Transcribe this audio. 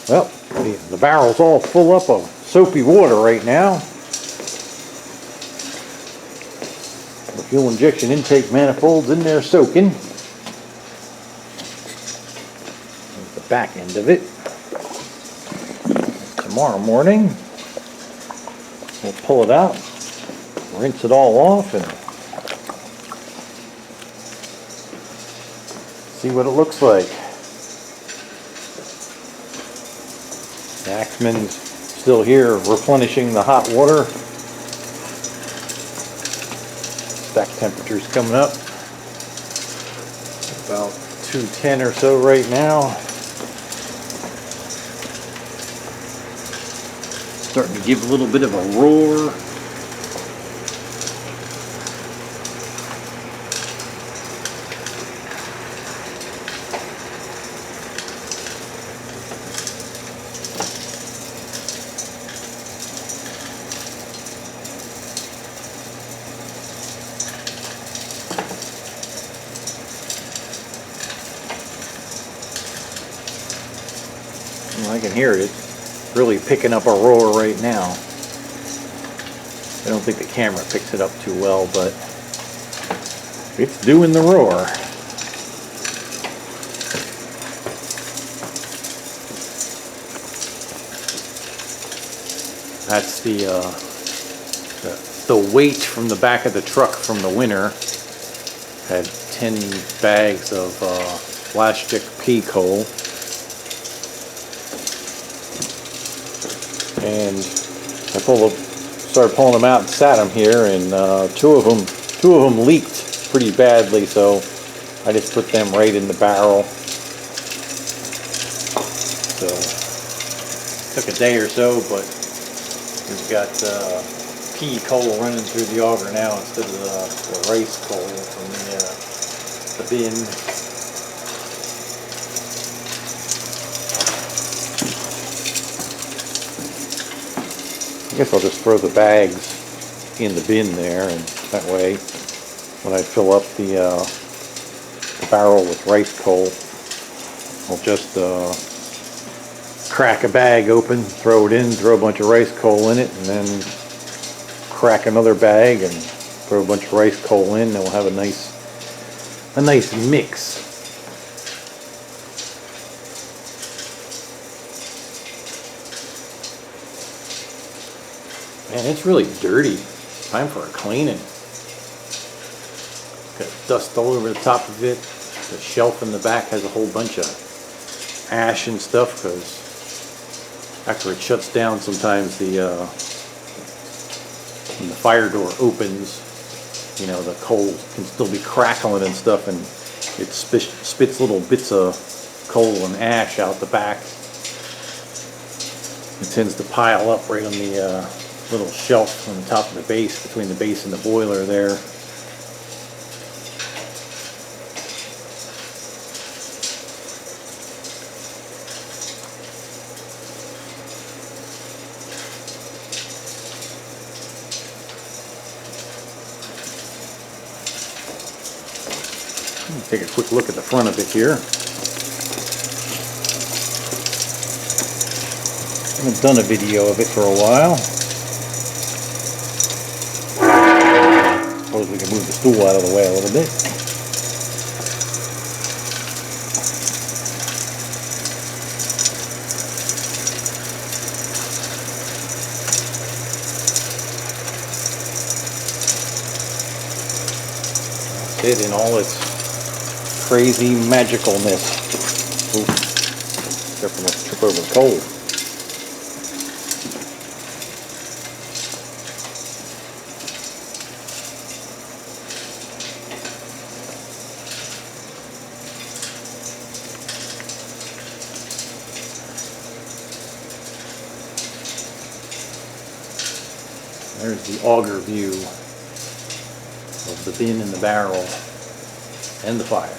Well, the barrel's all full up of soapy water right now. The fuel injection intake manifold's in there soaking. There's the back end of it. Tomorrow morning, we'll pull it out, rinse it all off, and see what it looks like. The Axeman's still here replenishing the hot water. Stack temperature's coming up. About 210 or so right now. Starting to give a little bit of a roar. I can hear it really picking up a roar right now. I don't think the camera picks it up too well, but it's doing the roar. That's the weight from the back of the truck from the winter. Had 10 bags of plastic pea coal. And I started pulling them out and sat them here, and two of them leaked pretty badly, so I just put them right in the barrel. So took a day or so, but we've got pea coal running through the auger now instead of the rice coal from the bin. I guess I'll just throw the bags in the bin there, and that way when I fill up the barrel with rice coal, I'll just crack a bag open, throw it in, throw a bunch of rice coal in it, and then crack another bag and throw a bunch of rice coal in, and we'll have a nice mix. Man, it's really dirty. Time for a cleaning. Got dust all over the top of it. The shelf in the back has a whole bunch of ash and stuff, because after it shuts down, sometimes when the fire door opens, you know, the coal can still be crackling and stuff, and it spits little bits of coal and ash out the back. It tends to pile up right on the little shelf on the top of the base, between the base and the boiler there. Take a quick look at the front of it here. I haven't done a video of it for a while. Suppose we can move the stool out of the way a little bit. That's it in all its crazy magicalness. Ooh, careful not to trip over the coal. There's the auger view of the bin and the barrel and the fire.